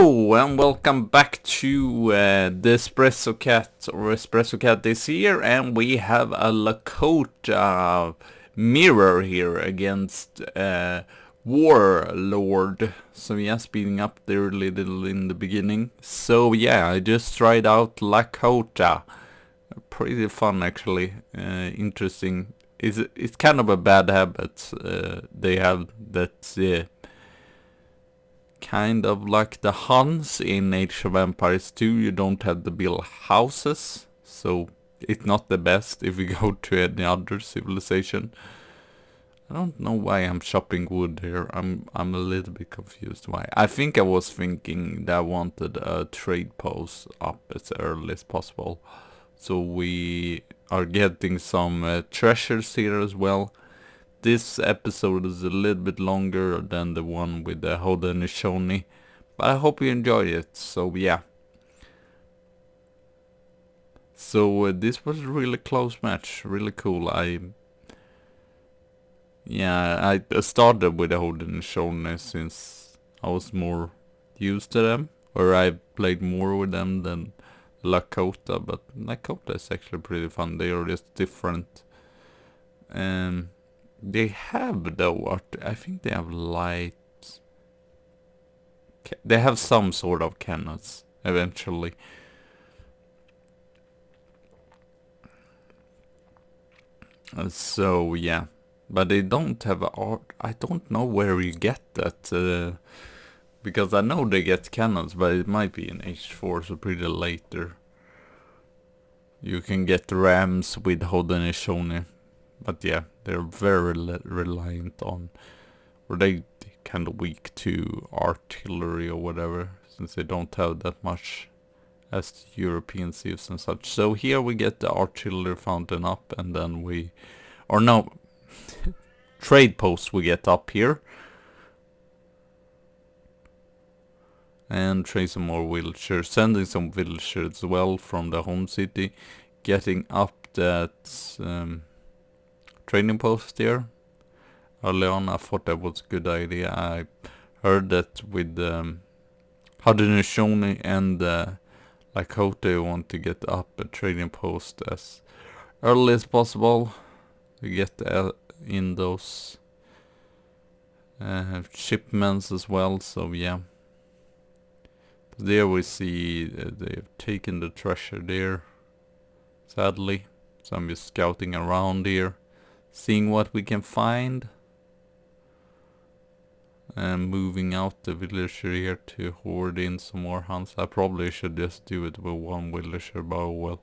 Hello and welcome back to the Espresso Cat this year, and we have a Lakota mirror here against Warlord. So yeah, speeding up there a little in the beginning. So yeah, I just tried out Lakota. Pretty fun actually, interesting. It's kind of a bad habit they have that. Kind of like the Huns in Age of Empires 2, you don't have to build houses, so it's not the best if you go to any other civilization. I don't know why I'm chopping wood here. I'm a little bit confused why. I think I was thinking that I wanted a trade post up as early as possible, so we are getting some treasures here as well. This episode is a little bit longer than the one with the Haudenosaunee, but I hope you enjoyed it. So yeah. So this was a really close match, really cool. I started with the Haudenosaunee since I was more used to them, or I played more with them than Lakota, but Lakota is actually pretty fun. They are just different. They have though, I think they have light. They have some sort of cannons eventually. So yeah, but they don't have art. I don't know where you get that, because I know they get cannons, but it might be in H4, so pretty later. You can get rams with Haudenosaunee. But yeah, they're very reliant on, or they kind of weak to artillery or whatever, since they don't have that much as the European Sioux and such. So here we get the artillery fountain up, and then trade posts we get up here. And trade some more villagers, sending some villagers as well from the home city, getting up that training post there. Early on I thought that was a good idea. I heard that with Haudenosaunee and Lakota, you want to get up a trading post as early as possible to get in those shipments as well. So yeah, there we see they've taken the treasure there, sadly. So I'm just scouting around here, seeing what we can find, and moving out the villager here to hoard in some more hunts. I probably should just do it with one villager, but oh well.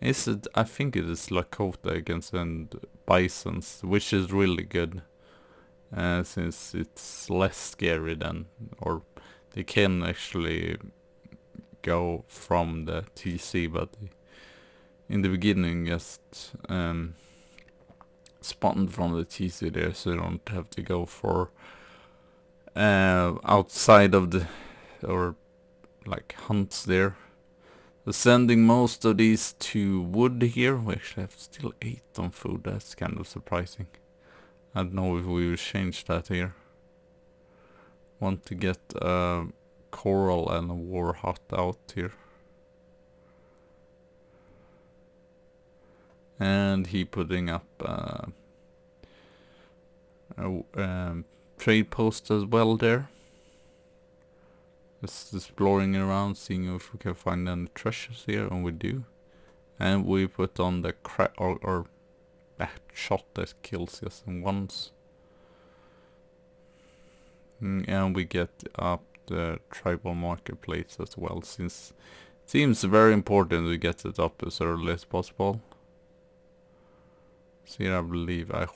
I think it is Lakota against and bisons, which is really good, since it's less scary than, or they can actually go from the TC, but in the beginning just spawned from the TC there, so you don't have to go for outside of the, or like hunts there. So sending most of these to wood here. We actually have still 8 on food. That's kind of surprising. I don't know if we will change that here. Want to get coral and a war hut out here. And he putting up a trade post as well there. Just exploring around, seeing if we can find any treasures here, and we do. And we put on the shot that kills just in once. And we get up the tribal marketplace as well, since it seems very important to get it up as early as possible. So here I believe I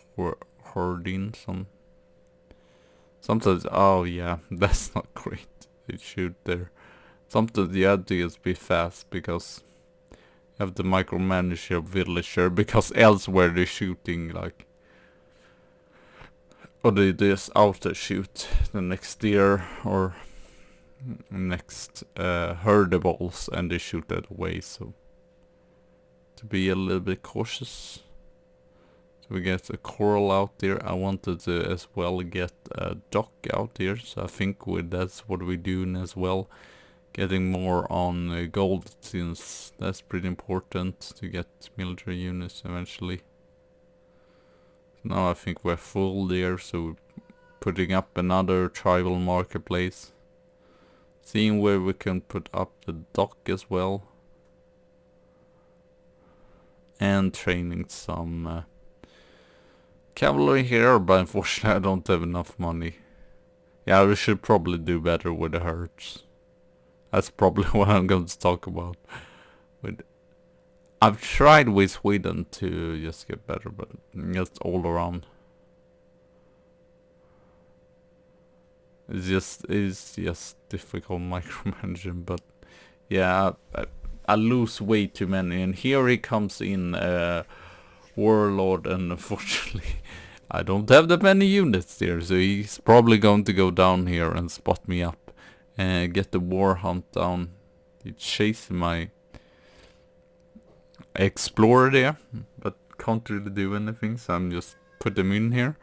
hoard in some. Sometimes, oh yeah, that's not great. They shoot there. Sometimes you have to just be fast, because you have to micromanage your villager, because elsewhere they're shooting like, or they just auto shoot the next deer or next herdables, and they shoot that away. So to be a little bit cautious. So We get a coral out there. I wanted to as well get a dock out here, so I think that's what we're doing as well. Getting more on gold, since that's pretty important to get military units eventually. Now I think we're full there, so we're putting up another tribal marketplace. Seeing where we can put up the dock as well. And training some cavalry here, but unfortunately I don't have enough money. Yeah, we should probably do better with the herds. That's probably what I'm going to talk about. I've tried with Sweden to just get better, but just all around. It's just difficult micromanaging, but yeah, I lose way too many. And here he comes in, Warlord, and unfortunately I don't have that many units there, so he's probably going to go down here and spot me up and get the war hunt down. He's chasing my explorer there, but can't really do anything, so I'm just put them in here.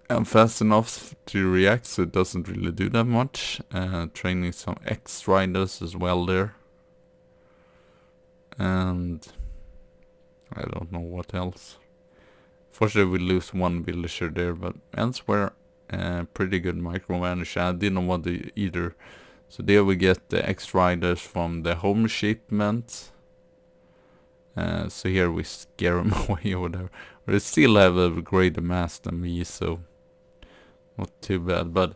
I'm fast enough to react, so it doesn't really do that much. Training some X-Riders as well there. And I don't know what else. Fortunately we lose one villager there, but elsewhere pretty good micromanage. I didn't want to either. So there we get the X-Riders from the home shipment. So here we scare them away or whatever. But they still have a greater mass than me, so not too bad. But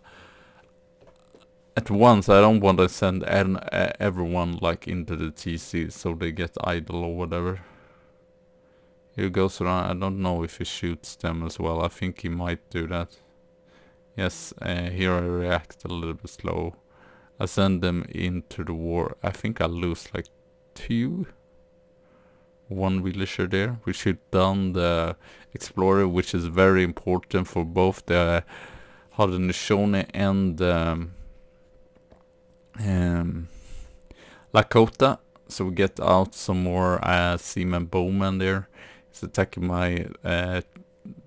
at once I don't want to send everyone like into the TC so they get idle or whatever. Here goes around. I don't know if he shoots them as well. I think he might do that. Yes, here I react a little bit slow. I send them into the war. I think I lose like 1 villager there. We shoot down the explorer, which is very important for both the Haudenosaunee and Lakota. So we get out some more seaman bowmen there. He's attacking my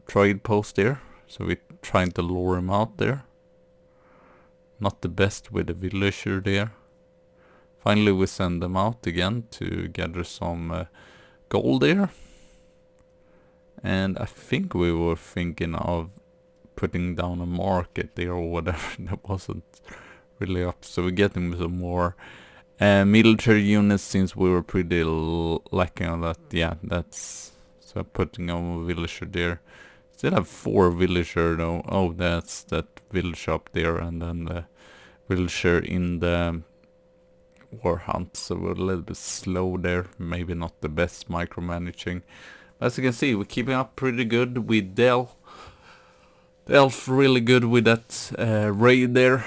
trade post there. So we're trying to lure him out there. Not the best with the villager there. Finally we send them out again to gather some gold there. And I think we were thinking of putting down a market there or whatever. That wasn't really up. So we're getting some more military units since we were pretty lacking on that. Yeah, that's... So putting on a villager there. Still have 4 villager though. Oh, that's that village up there, and then the villager in the war hunt. So we're a little bit slow there. Maybe not the best micromanaging. As you can see, we're keeping up pretty good with the elf really good with that raid there.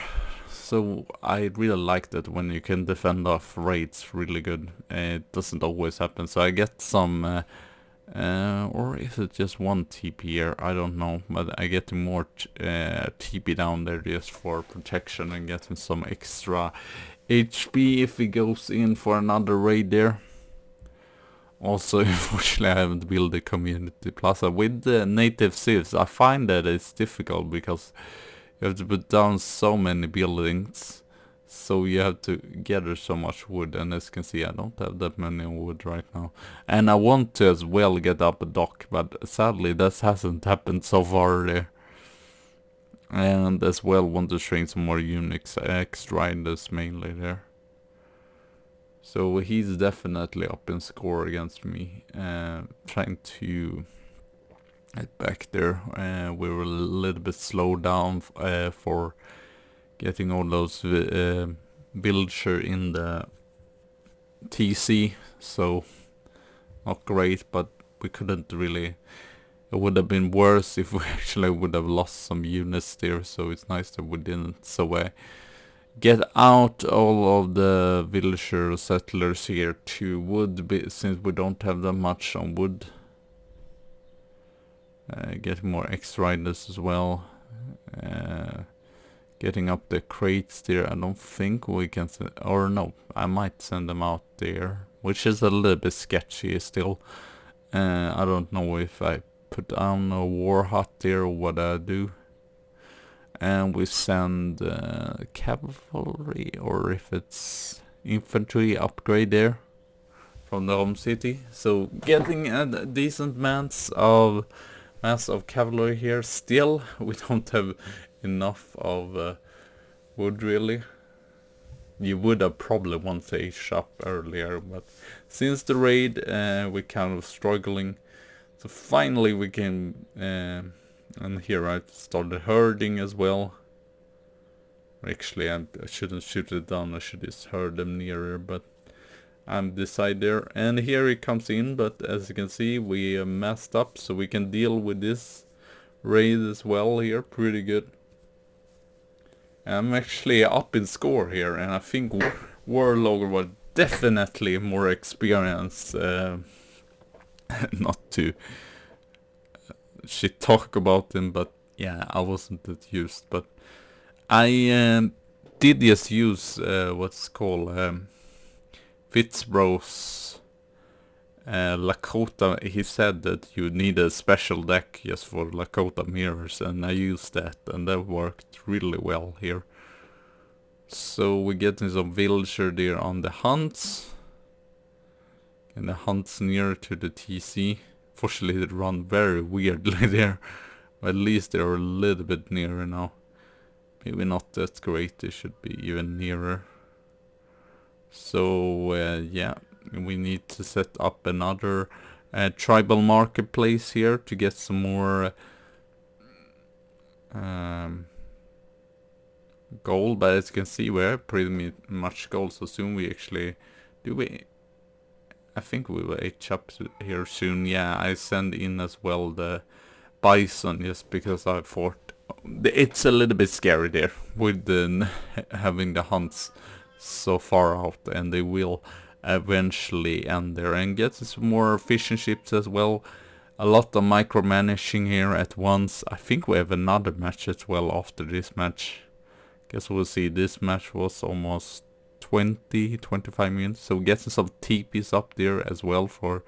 So I really like that when you can defend off raids really good. It doesn't always happen. So I get some... or is it just one TP here? I don't know, but I get more TP down there just for protection and getting some extra HP if he goes in for another raid there. Also, unfortunately, I haven't built a community plaza with the native civs. I find that it's difficult because you have to put down so many buildings. So you have to gather so much wood, and as you can see I don't have that many wood right now. And I want to as well get up a dock, but sadly that hasn't happened so far there. And as well want to train some more Unix X-Riders mainly there. So he's definitely up in score against me. Trying to get back there. We were a little bit slowed down for getting all those villager in the TC, so not great, but we couldn't really... It would have been worse if we actually would have lost some units there, so it's nice that we didn't. So get out all of the villager settlers here to wood, since we don't have that much on wood. Getting more X-Riders as well. Getting up the crates there. I don't think we can or no, I might send them out there, which is a little bit sketchy still. I don't know if I put down a war hut there or what I do. And we send cavalry, or if it's infantry, upgrade there from the home city. So getting a decent mass of cavalry here. Still, we don't have enough of wood really. You would have probably wanted a shop earlier, but since the raid, we're kind of struggling. So finally we can, and here I started herding as well. Actually, I shouldn't shoot it down, I should just herd them nearer, but I'm decided there. And here it comes in, but as you can see, we messed up, so we can deal with this raid as well here, pretty good. I'm actually up in score here, and I think Warlord was definitely more experienced. Not to shit talk about him, but yeah, I wasn't that used. But I did just use what's called Fitzbro's Lakota. He said that you need a special deck just for Lakota mirrors, and I used that, and that worked really well here. So we're getting some villager there on the hunts, and the hunts near to the TC. Fortunately, they run very weirdly there, but at least they're a little bit nearer now. Maybe not that great, they should be even nearer. So yeah, we need to set up another tribal marketplace here to get some more gold. But as you can see, we're pretty much gold, so soon we actually I think we will H up here soon. Yeah, I send in as well the bison just because I thought it's a little bit scary there with having the hunts so far out, and they will eventually end there, and get some more fishing ships as well. A lot of micromanaging here at once. I think we have another match as well after this match. Guess we'll see. This match was almost 20-25 minutes, so we're getting some teepees up there as well for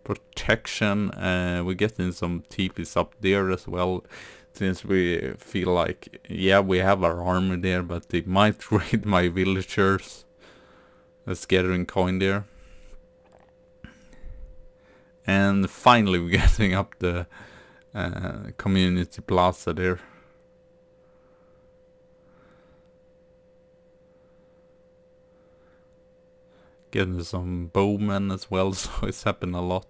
protection. We're getting some teepees up there as well, since we feel like, yeah, we have our army there, but they might raid my villagers. That's gathering coin there. And finally we're getting up the community plaza there. Getting some bowmen as well, so it's happened a lot.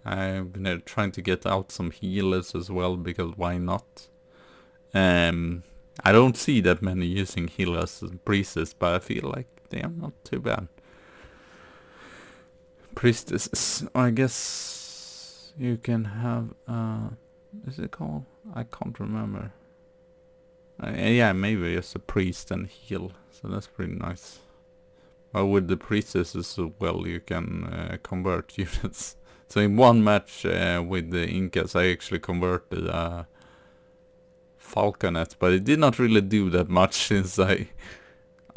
I've been trying to get out some healers as well, because why not? I don't see that many using healers and priestess, but I feel like they are not too bad. Priestess, I guess you can have, is it called? I can't remember. Yeah, maybe just a priest and heal, so that's pretty nice. But with the priestesses as well, you can convert units. So in one match with the Incas, I actually converted a falconet, but it did not really do that much, since I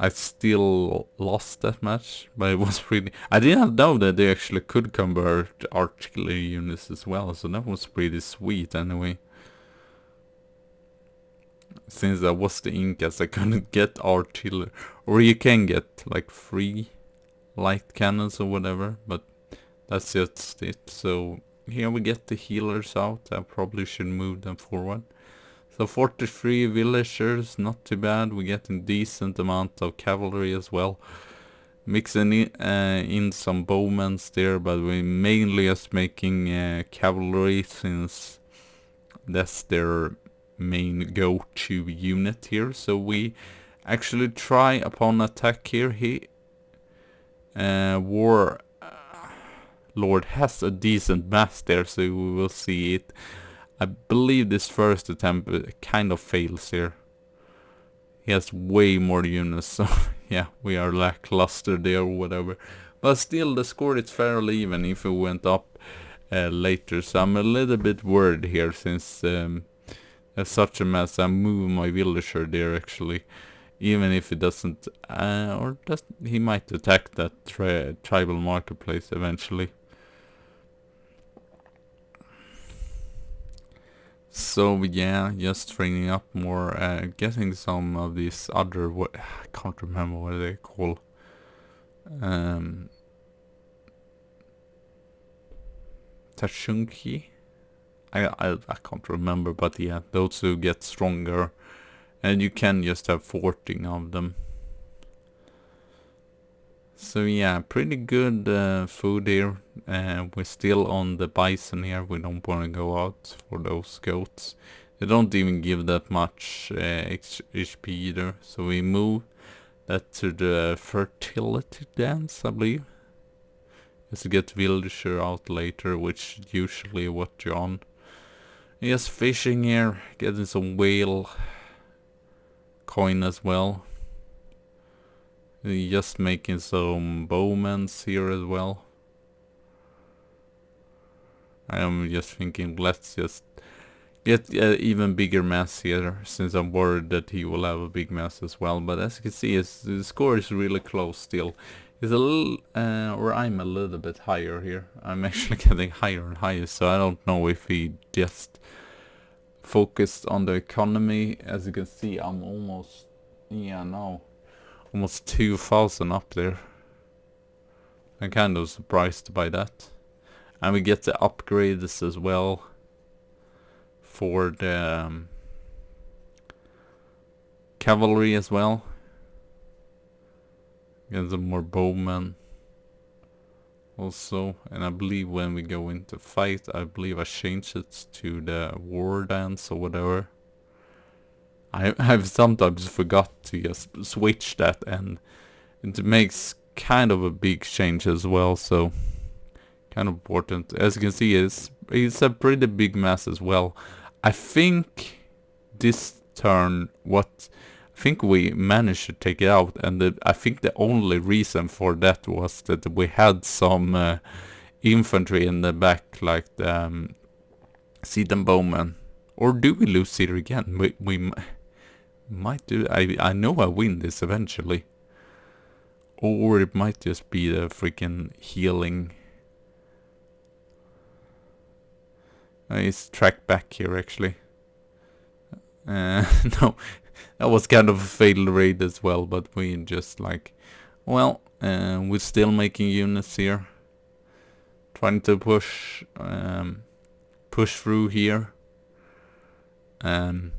still lost that match. But it was pretty. I didn't know that they actually could convert artillery units as well, so that was pretty sweet anyway. Since that was the Incas, I couldn't get artillery, or you can get like free light cannons or whatever, but that's just it. So here we get the healers out. I probably should move them forward. So 43 villagers, not too bad. We get a decent amount of cavalry as well. Mixing in some bowmen there, but we're mainly just making cavalry, since that's their main go-to unit here. So we actually try upon attack here. Warlord has a decent mass there, so we will see it. I believe this first attempt kind of fails here. He has way more units, so yeah, we are lackluster there or whatever. But still, the score is fairly even if it went up later. So I'm a little bit worried here, since there's such a mess. I moved my villager there actually Even if he doesn't, he might attack that tribal marketplace eventually. So yeah, just training up more, getting some of these other, I can't remember what they call, Tashunki? I can't remember, but yeah, those who get stronger, and you can just have 14 of them. So yeah, pretty good food here. We're still on the bison here. We don't want to go out for those goats. They don't even give that much HP either. So we move that to the fertility dance, I believe. Just to get villager out later, which is usually what you're on. Yes, fishing here, getting some whale coin as well. Just making some bowmans here as well. I am just thinking, let's just get even bigger mass here, since I'm worried that he will have a big mass as well. But as you can see, the score is really close still. It's a little, or I'm a little bit higher here. I'm actually getting higher and higher, so I don't know if he just focused on the economy. As you can see, I'm almost, yeah, no, almost 2,000 up there. I'm kind of surprised by that. And we get the upgrades as well for the cavalry as well. Get some more bowmen also. And I believe when we go into fight, I believe I changed it to the war dance or whatever. I've sometimes forgot to just switch that, and it makes kind of a big change as well, so kind of important. As you can see, it's a pretty big mass as well. I think this turn, I think we managed to take it out, and I think the only reason for that was that we had some infantry in the back, like the Seed and Bowman. Or do we lose here again? We might do. I know I win this eventually. Or it might just be the freaking healing. It's tracked back here actually. No, that was kind of a failed raid as well, but we just like, well, we're still making units here. Trying to push through here. And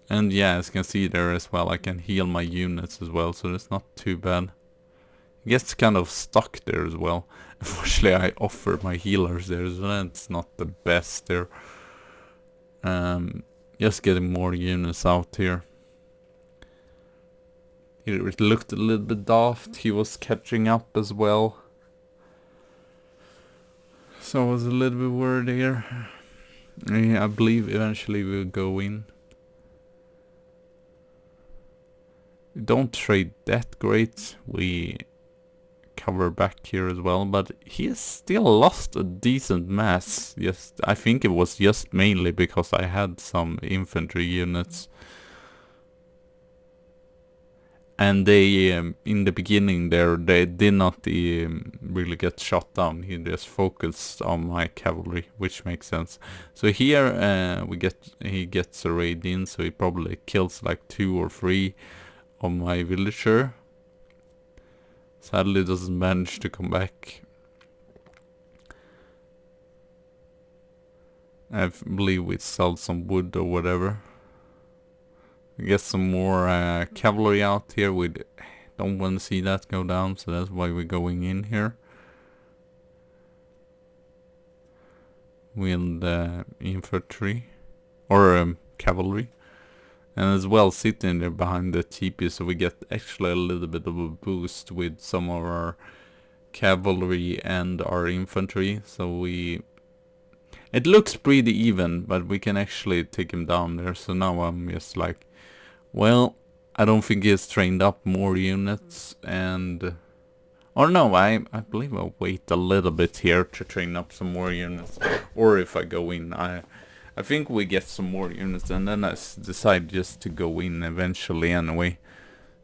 yeah, as you can see there as well, I can heal my units as well, so it's not too bad. It gets kind of stuck there as well. Unfortunately, I offer my healers there, so that's not the best there. Just getting more units out here. It looked a little bit daft. He was catching up as well. So I was a little bit worried here. Yeah, I believe eventually we'll go in. We don't trade that great. We cover back here as well, but he has still lost a decent mass. Yes, I think it was just mainly because I had some infantry units. And they, in the beginning there, they did not really get shot down. He just focused on my cavalry, which makes sense. So here he gets a raid in, so he probably kills like 2 or 3 of my villager. Sadly doesn't manage to come back. I believe we sold some wood or whatever. Get some more cavalry out here. We don't want to see that go down, so that's why we're going in here. With infantry or cavalry, and as well sitting there behind the Teepees, so we get actually a little bit of a boost with some of our cavalry and our infantry. So it looks pretty even, but we can actually take him down there. So now I'm just like, well, I don't think he's trained up more units, and or no, I believe I'll wait a little bit here to train up some more units. Or if I go in, I I think we get some more units, and then I decide just to go in eventually anyway.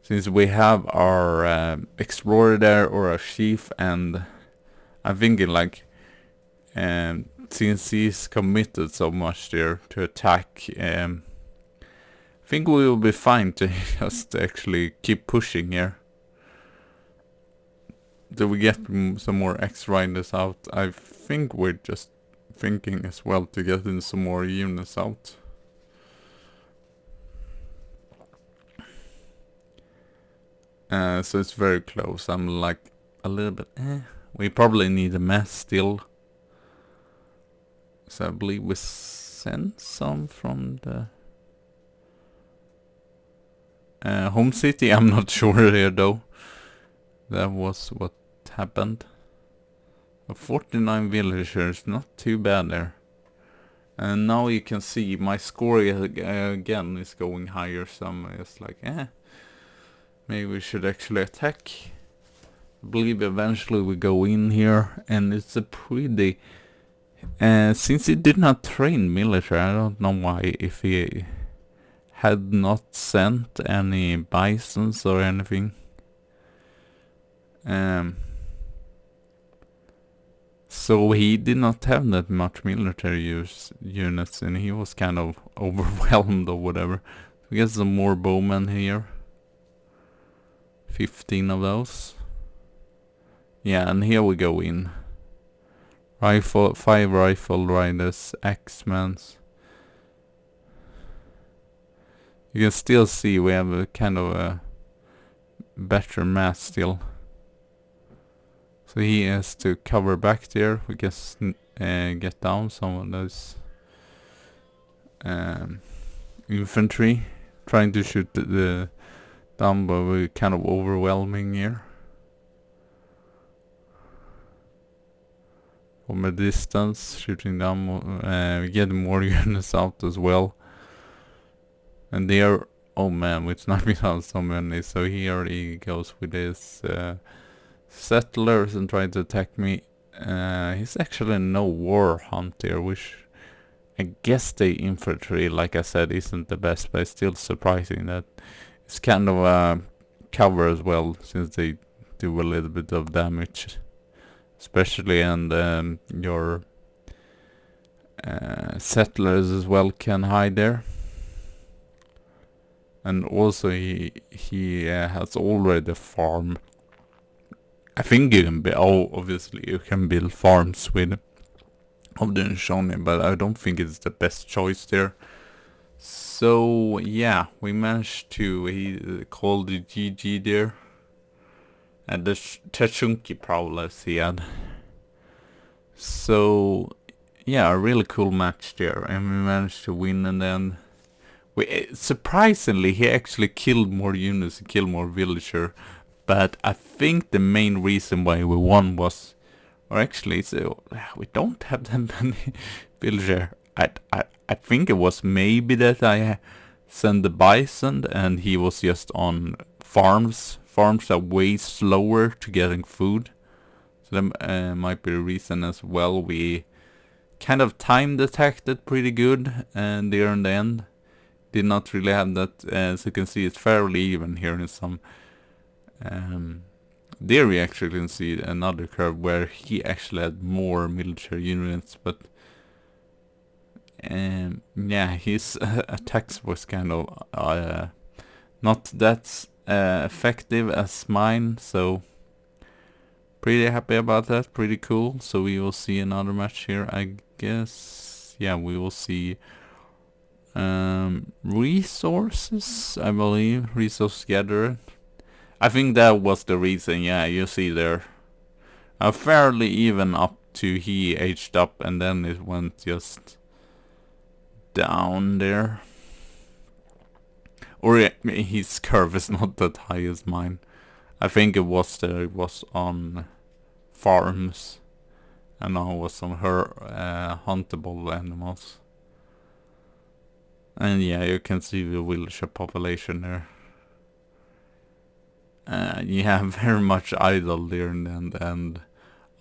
Since we have our explorer there, or a chief, and I'm thinking like, since he's committed so much there to attack, I think we will be fine to just actually keep pushing here. Do we get some more X-Riders out? I think we're just thinking as well to get in some more units out. So it's very close. I'm like a little bit, we probably need a mass still. So I believe we sent some from the home city. I'm not sure here though. That was what happened. 49 villagers, not too bad there. And now you can see my score again is going higher, so I'm just like, maybe we should actually attack. I believe eventually we go in here, and it's a pretty... since he did not train military, I don't know why, if he had not sent any bisons or anything. So he did not have that much military units, and he was kind of overwhelmed or whatever. We get some more bowmen here. 15 of those. Yeah, and here we go in. 5 rifle riders, X-Mans. You can still see we have a kind of a better mass still. So he has to cover back there. We guess get down some of those infantry, trying to shoot the down, but we're kind of overwhelming here. From a distance, shooting down. We get more units out as well. And they are, oh man, we're sniping out so many. So here he goes with his settlers and trying to attack me. He's actually no war hunter, which I guess the infantry, like I said, isn't the best, but it's still surprising that it's kind of cover as well, since they do a little bit of damage, especially, and your settlers as well can hide there. And also he has already a farm. I think you can obviously you can build farms with Haudenosaunee, but I don't think it's the best choice there. So yeah, we managed to, he called the GG there. And the Tachunki prowlers he had. So yeah, a really cool match there, and we managed to win. And then surprisingly, he actually killed more units, killed more villager. But I think the main reason why we won was, or actually, we don't have that many villager. I think it was maybe that I sent the bison and he was just on farms. Farms are way slower to getting food. So that might be the reason as well. We kind of timed attacked it pretty good, and there in the end did not really have that. As you can see, it's fairly even here in some. There we actually can see another curve where he actually had more military units, but yeah, his attacks was kind of not that effective as mine, so pretty happy about that, pretty cool. So we will see another match here, I guess. Yeah, we will see resources, I believe, resource gatherer. I think that was the reason. Yeah, you see there, fairly even up to he aged up, and then it went just down there. Or his curve is not that high as mine. I think it was on farms, and now it was on her huntable animals. And yeah, you can see the villager population there. Yeah, very much idle there, and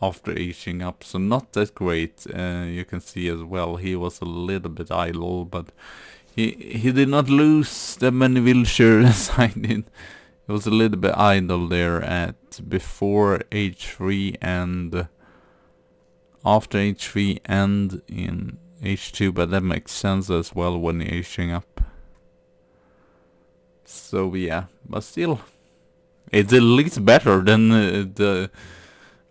after aging up, so not that great. You can see as well he was a little bit idle, but he did not lose that many villagers as I did. He was a little bit idle there at before H3 and after H3 and in H2, but that makes sense as well when you're aging up. So yeah, but still, it's at least better than the...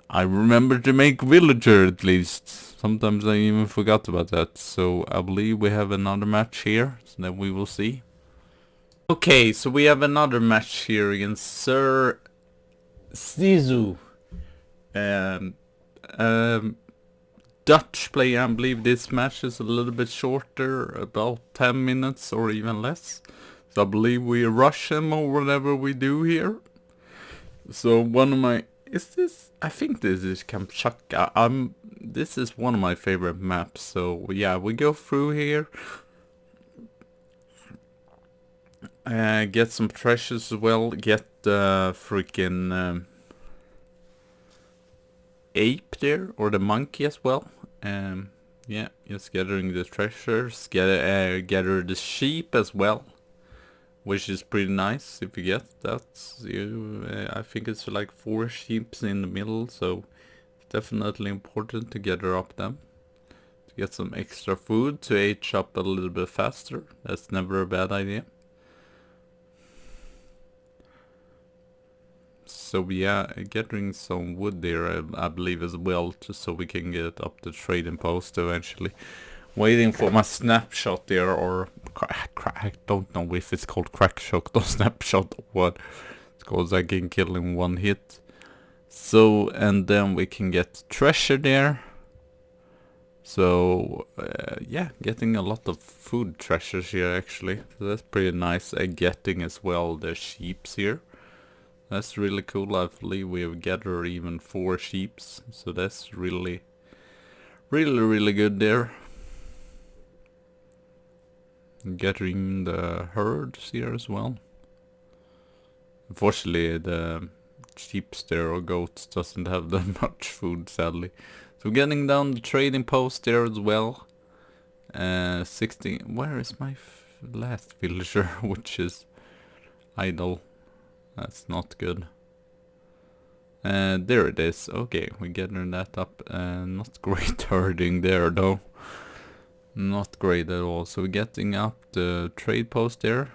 I remember to make villager at least. Sometimes I even forgot about that. So I believe we have another match here, so that we will see. Okay, so we have another match here against Sir Sioux. Dutch player. I believe this match is a little bit shorter, about 10 minutes or even less. So I believe we rush him or whatever we do here. So one of my... Is this... I think this is Kamchatka. This is one of my favorite maps. So yeah, we go through here. Get some treasures as well. Get the freaking ape there, or the monkey as well. Yeah, just gathering the treasures. Gather the sheep as well, which is pretty nice if you get that. I think it's like 4 sheep in the middle, so it's definitely important to gather up them. To get some extra food to age up a little bit faster. That's never a bad idea. So yeah, gathering some wood there, I believe as well, just so we can get up the trading post eventually. Waiting for my snapshot there, or I don't know if it's called crack shot or snapshot or what. It's called I can kill in one hit. So, and then we can get treasure there. So, yeah, getting a lot of food treasures here actually. So that's pretty nice. Getting as well the sheeps here. That's really cool. I believe we have gathered even 4 sheeps. So that's really good there. Gathering the herds here as well. Unfortunately, the sheep there or goats doesn't have that much food, sadly. So getting down the trading post there as well. 60. Where is my last villager, which is idle? That's not good. There it is. Okay, we're getting that up. Not great herding there though. Not great at all. So we're getting up the trade post there.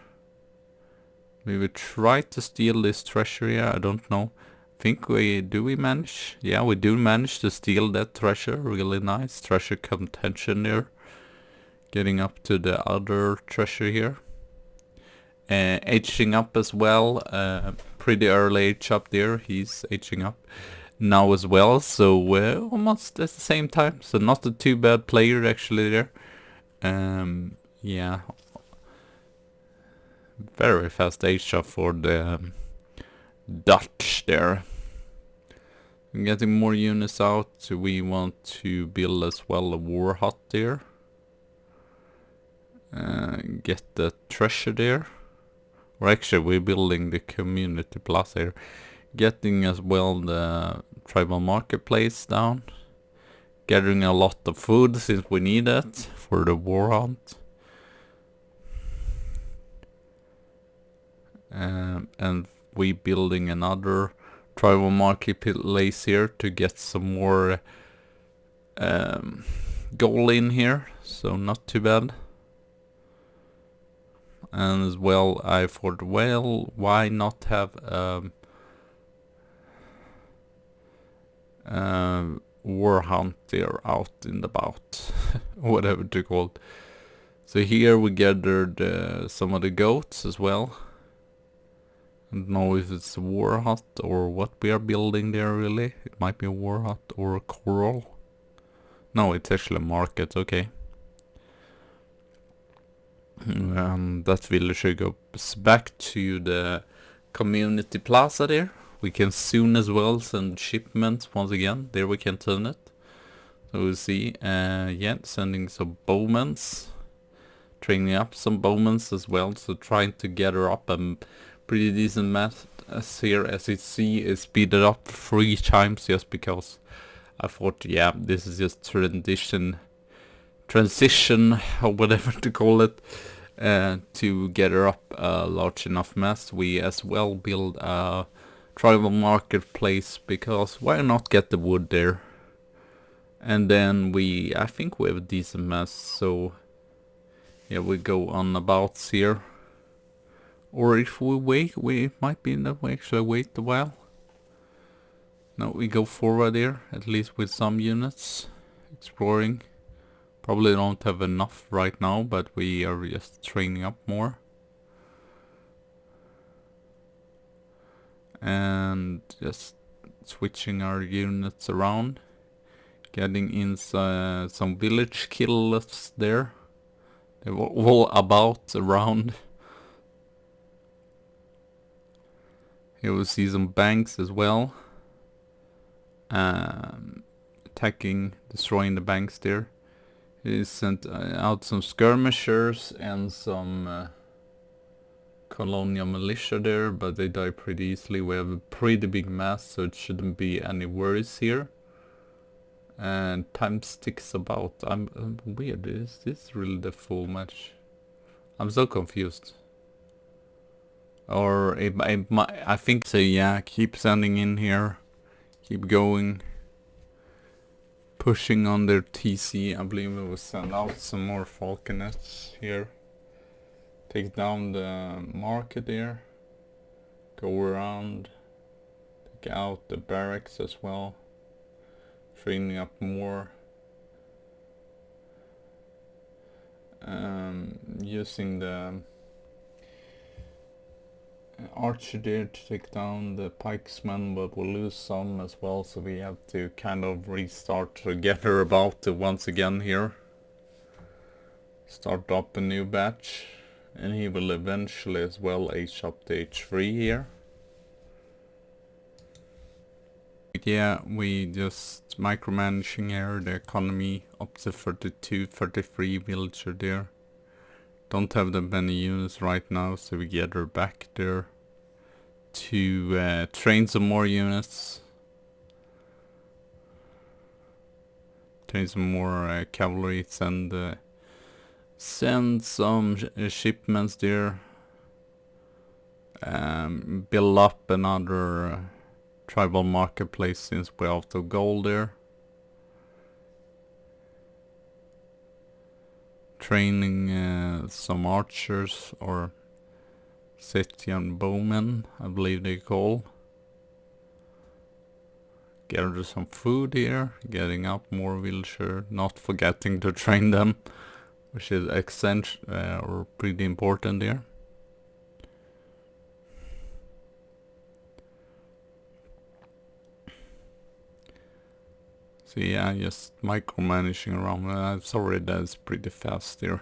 We will try to steal this treasure here. I don't know. Think we manage? Yeah, we do manage to steal that treasure. Really nice treasure contention there. Getting up to the other treasure here. Aging up as well. Pretty early age up there. He's aging up now as well. So almost at the same time. So not a too bad player actually there. Yeah. Very fast age up for the Dutch there. Getting more units out. We want to build as well a war hut there. Get the treasure there. Or actually we're building the community plaza here. Getting as well the tribal marketplace down. Gathering a lot of food since we need it for the war hunt. And we building another tribal marketplace here to get some more gold in here. So not too bad. And as well, I thought, well, why not have war hunt there out in the bout, whatever to call it. So here we gathered some of the goats as well. I don't know if it's a war hut or what we are building there really. It might be a war hut or a corral. No, it's actually a market, okay. That villager goes back to the community plaza there. We can soon as well send shipments once again. There we can turn it. So we'll see. Yeah, sending some bowmen. Training up some bowmen as well. So trying to gather up a pretty decent mass here. As you see, is speeded up 3 times just because I thought, yeah, this is just transition, or whatever to call it, to gather up a large enough mass. We as well build a tribal marketplace, because why not get the wood there? And then I think we have a decent mass, so yeah, we go on abouts here. Or if we wait, it might be that we actually wait a while. No, we go forward here, at least with some units, exploring. Probably don't have enough right now, but we are just training up more. And just switching our units around. Getting in some village kills there. They were all about around. Here we see some banks as well. Attacking, destroying the banks there. He sent out some skirmishers and some colonial militia there, but they die pretty easily. We have a pretty big mass, so it shouldn't be any worries here. And time sticks about. I'm weird. Is this really the full match? I'm so confused. Or I think so. Yeah, keep sending in here. Keep going. Pushing on their TC. I believe we will send out some more falconets here. Take down the market here. Go around. Take out the barracks as well. Training up more. Using the archer there to take down the pikesmen, but we'll lose some as well, so we have to kind of restart together about once again here. Start up a new batch, and he will eventually as well age up to H3 here. Yeah, we just micromanaging here the economy up to 32, 33 villager there. Don't have that many units right now, so we gather back there to train some more units. Train some more cavalry, send some shipments there. Build up another tribal marketplace since we're out of gold there. Training some archers, or Scythian bowmen, I believe they call. Gather some food here, getting up more villager, not forgetting to train them, which is or pretty important here. So yeah, just micromanaging around. I'm sorry, that's pretty fast here.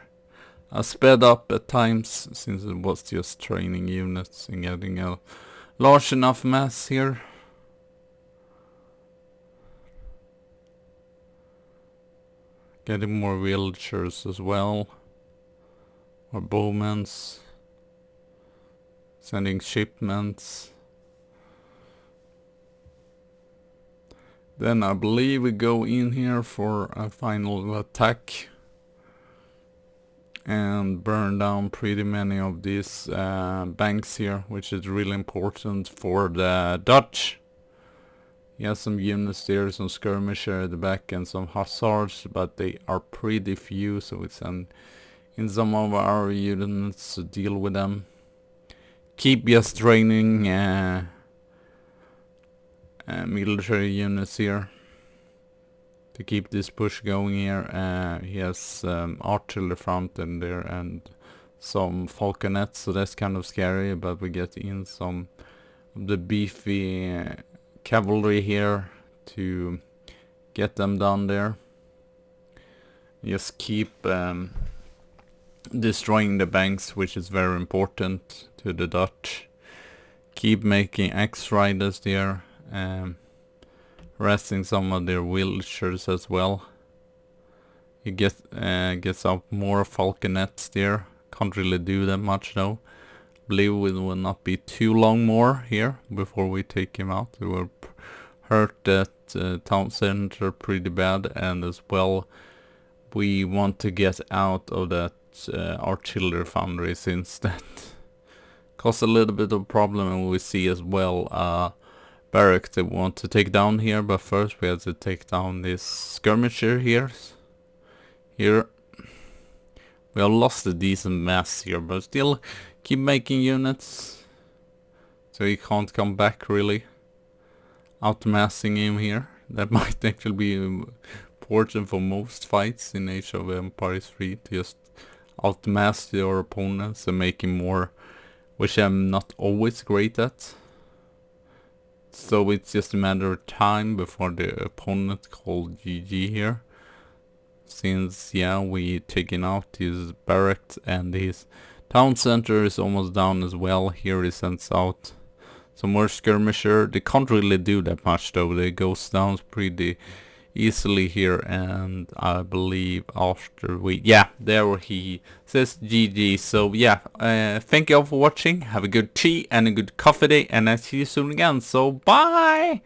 I sped up at times since it was just training units and getting a large enough mass here. Getting more villagers as well. Or bowmen. Sending shipments. Then I believe we go in here for a final attack and burn down pretty many of these banks here, which is really important for the Dutch. He has some units there, some skirmisher at the back and some hussars, but they are pretty few, so we send in some of our units to deal with them. Keep just training military units here to keep this push going here. He has artillery front in there and some falconets, so that's kind of scary, but we get in some of the beefy cavalry here to get them down there. Just keep destroying the banks, which is very important to the Dutch. Keep making axe riders there. Resting some of their villagers as well. You gets up more falconets there. Can't really do that much though. Believe it will not be too long more here before we take him out. We will hurt that town center pretty bad, and as well we want to get out of that artillery foundry, since that caused a little bit of problem. And we see as well barracks they want to take down here, but first we have to take down this skirmisher here. We have lost a decent mass here, but still keep making units, so he can't come back really. Outmassing him here, that might actually be important for most fights in Age of Empires 3, to just outmass your opponents and make him more, which I'm not always great at. So it's just a matter of time before the opponent called GG here. Since, yeah, we taken out his barracks and his town center is almost down as well. Here he sends out some more skirmisher. They can't really do that much though. They goes down pretty easily here, and I believe after there he says GG. So yeah, thank you all for watching. Have a good tea and a good coffee day, and I'll see you soon again. So bye!